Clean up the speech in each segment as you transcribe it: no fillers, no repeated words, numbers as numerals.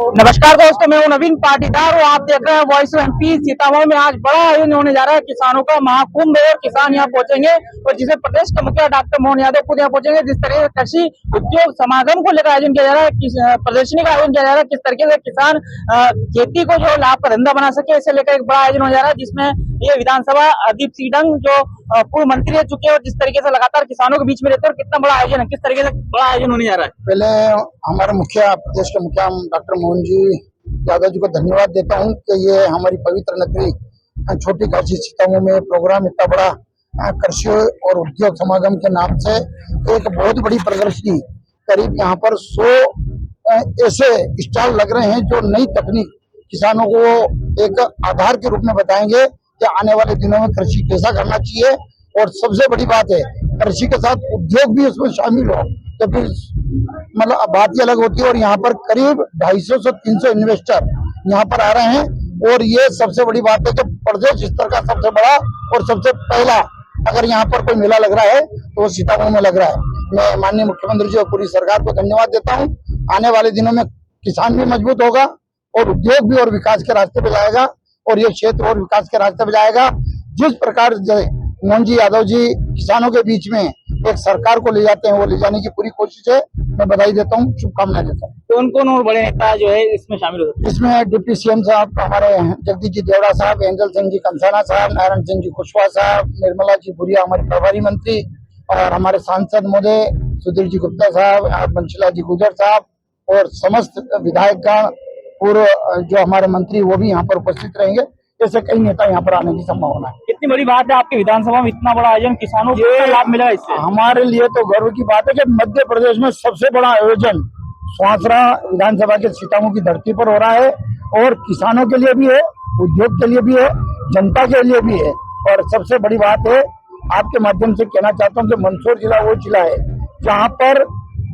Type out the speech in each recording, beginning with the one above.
नमस्कार दोस्तों, मैं हूं नवीन पाटीदार और आप देख रहे हैं वॉइस ऑफ एमपी। सीतामढ़ी में आज बड़ा आयोजन होने जा रहा है किसानों का महाकुंभ और किसान यहाँ पहुंचेंगे और जिसे प्रदेश के मुखिया डॉक्टर मोहन यादव खुद यहाँ पहुंचेंगे। जिस तरह से कृषि उद्योग समागम को लेकर आयोजन किया जा रहा है, प्रदर्शनी का आयोजन किया जा रहा है, किस तरीके से किसान खेती को जो लाभ का धंधा बना सके, इसे लेकर एक बड़ा आयोजन हो जा रहा है, जिसमें ये विधानसभा अदीप सिंह जो पूर्व मंत्री रह चुके हैं और जिस तरीके से लगातार किसानों के बीच में रहते हैं, और कितना बड़ा आयोजन है, किस तरीके से बड़ा आयोजन होने जा रहा है। पहले हमारे मुखिया प्रदेश के मुखिया डॉक्टर मोहन जी यादव जी को धन्यवाद देता हूं कि ये हमारी पवित्र नगरी छोटी काशी सीतामढ़ी में प्रोग्राम इतना बड़ा कृषि और उद्योग समागम के नाम से एक बहुत बड़ी प्रदर्शनी, करीब यहाँ पर 100 ऐसे स्टॉल लग रहे हैं जो नई तकनीक किसानों को एक आधार के रूप में बताएंगे कि आने वाले दिनों में कृषि कैसा करना चाहिए। और सबसे बड़ी बात है, कृषि के साथ उद्योग भी उसमें शामिल हो तो फिर मतलब बात ही अलग होती है। और यहाँ पर करीब 250 से 300 इन्वेस्टर यहाँ पर आ रहे हैं और ये सबसे बड़ी बात है कि प्रदेश स्तर का सबसे बड़ा और सबसे पहला अगर यहाँ पर कोई मेला लग रहा है तो वो सीतामढ़ी में लग रहा है। मैं माननीय मुख्यमंत्री जी और पूरी सरकार को धन्यवाद देता हूँ। आने वाले दिनों में किसान भी मजबूत होगा और उद्योग भी और विकास के रास्ते पे जाएगा और ये क्षेत्र और विकास के रास्ते पे जाएगा। जिस प्रकार मोहन जी यादव जी किसानों के बीच में एक सरकार को ले जाते हैं, वो ले जाने की पूरी कोशिश है। मैं बधाई देता हूँ, शुभकामनाएं देता हूँ। कौन कौन और बड़े नेता जो है इसमें शामिल होते हैं? इसमें डिप्टी सीएम साहब हमारे जगदीश जी देवड़ा साहब, एंजल सिंह जी कंसाना साहब, नारायण सिंह जी कुशवाहा साहब, निर्मला जी भूरिया हमारे प्रभारी मंत्री और हमारे सांसद महोदय सुधीर जी गुप्ता साहब, बंशीलाल जी गुजर साहब और समस्त विधायकगण, पूर्व जो हमारे मंत्री वो भी यहाँ पर उपस्थित रहेंगे। ऐसे कई नेता यहाँ पर आने की संभावना है। कितनी बड़ी बात है आपके विधानसभा में इतना बड़ा आयोजन, किसानों को कितना लाभ मिला इससे? हमारे लिए तो गर्व की बात है कि मध्य प्रदेश में सबसे बड़ा आयोजन सुहासरा विधानसभा के सीतामढ़ी की धरती पर हो रहा है और किसानों के लिए भी है, उद्योग के लिए भी है, जनता के लिए भी है। और सबसे बड़ी बात है, आपके माध्यम से कहना चाहता हूँ कि मंदसौर जिला वो जिला है जहाँ पर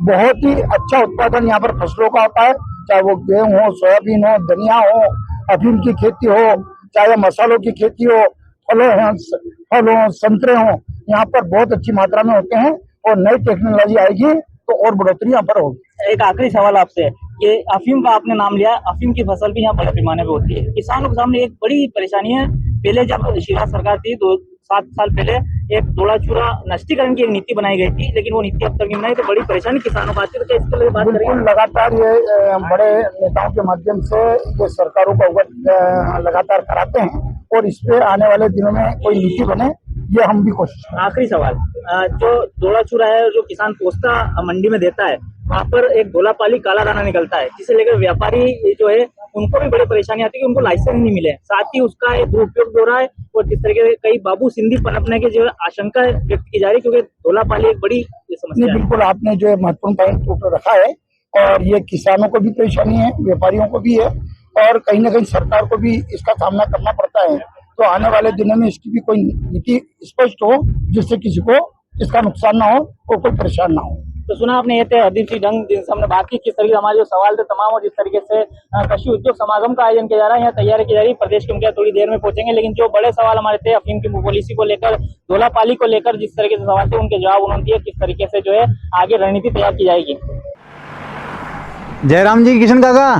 बहुत ही अच्छा उत्पादन यहाँ पर फसलों का होता है, चाहे वो गेहूं हो, सोयाबीन हो, धनिया हो, अफीम की खेती हो, चाहे मसालों की खेती हो, फलों संतरे हो, यहाँ पर बहुत अच्छी मात्रा में होते हैं और नई टेक्नोलॉजी आएगी तो और बढ़ोतरी यहाँ पर होगी। एक आखिरी सवाल आपसे, ये अफीम का आपने नाम लिया, अफीम की फसल भी यहाँ बड़े पैमाने पे होती है। किसानों के सामने एक बड़ी परेशानी है। पहले जब शिवराज सरकार थी 7 साल पहले एक दोड़ा चूरा नष्टीकरण की एक नीति बनाई गई थी, लेकिन वो नीति अब तक नहीं बनाई, तो बड़ी परेशानी किसानों को आती है। तो इसके लिए बात करेंगे। लगातार ये बड़े नेताओं के माध्यम से ये सरकारों को अवगत लगातार कराते हैं और इस पे आने वाले दिनों में कोई नीति बने, ये हम भी कोशिश करें। आखिरी सवाल, जो दोड़ा चूरा है जो किसान पोस्ता मंडी में देता है, वहाँ पर एक धोलापाली काला दाना निकलता है, जिसे लेकर व्यापारी जो है उनको भी बड़ी परेशानी आती है कि उनको लाइसेंस नहीं मिले। साथ ही उसका एक दुरुपयोग हो रहा है और जिस तरीके से कई बाबू सिंधी पनपने की जो है आशंका व्यक्त की जा रही है, क्योंकि धोलापाली एक बड़ी समस्या है। बिल्कुल आपने जो महत्वपूर्ण पॉइंट रखा है और ये किसानों को भी परेशानी है, व्यापारियों को भी है और कहीं ना कहीं सरकार को भी इसका सामना करना पड़ता है। तो आने वाले दिनों में इसकी भी कोई नीति स्पष्ट हो जिससे किसी को इसका नुकसान ना हो और कोई परेशान ना हो। तो सुना आपने, ये थे अदीप सिंह जिनसे हमने बात की, किस तरीके से हमारे जो सवाल थे तमाम और जिस तरीके से कृषि उद्योग समागम का आयोजन किया जा रहा है, यहाँ तैयारी की जा रही है। प्रदेश के मुखिया थोड़ी देर में पहुंचेंगे, लेकिन जो बड़े सवाल हमारे थे अफीम की पॉलिसी को लेकर, धोलापाली को लेकर जिस तरीके से सवाल थे उनके जवाब उन्होंने दिए, किस तरीके से जो है आगे रणनीति तैयार की जाएगी। जयराम जी, किशन काका,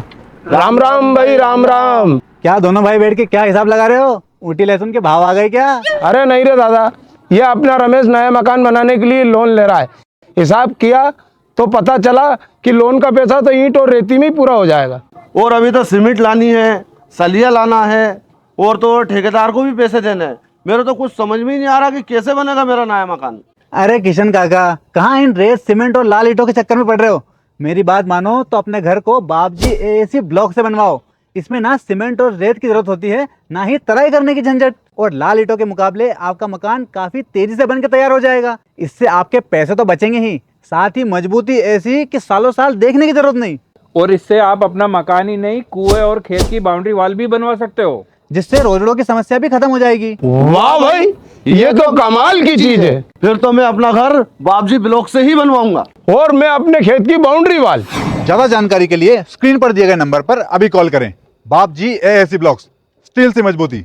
राम राम भाई, राम राम। क्या दोनों भाई बैठ के क्या हिसाब लगा रहे हो? ऊटी लहसुन के भाव आ गए क्या? अरे नहीं रे दादा, ये अपना रमेश नया मकान बनाने के लिए लोन ले रहा है। हिसाब किया तो पता चला कि लोन का पैसा तो ईंट और रेती में ही पूरा हो जाएगा। और अभी तो सीमेंट लानी है, सलिया लाना है और तो ठेकेदार को भी पैसे देने हैं। मेरे तो कुछ समझ में ही नहीं आ रहा कि कैसे बनेगा मेरा नया मकान। अरे किशन काका, कहाँ इन रेत सीमेंट और लाल ईंटों के चक्कर में पड़ रहे हो? मेरी बात मानो तो अपने घर को बाबजी एएसी ब्लॉक से बनवाओ। इसमें ना सीमेंट और रेत की जरूरत होती है, ना ही तराई करने की झंझट, और लाल ईंटों के मुकाबले आपका मकान काफी तेजी से बनकर तैयार हो जाएगा। इससे आपके पैसे तो बचेंगे ही, साथ ही मजबूती ऐसी कि सालों साल देखने की जरूरत नहीं। और इससे आप अपना मकान ही नहीं, कुएं और खेत की बाउंड्री वॉल भी बनवा सकते हो, जिससे रोजड़ों की समस्या भी खत्म हो जाएगी। वाह भाई, ये तो कमाल की चीज है। फिर तो मैं अपना घर बाबजी ब्लॉक से ही बनवाऊंगा और मैं अपने खेत की बाउंड्री वाल। ज्यादा जानकारी के लिए स्क्रीन पर दिए गए नंबर पर अभी कॉल करें। बाबजी एएसी ब्लॉक्स, स्टील से मजबूती।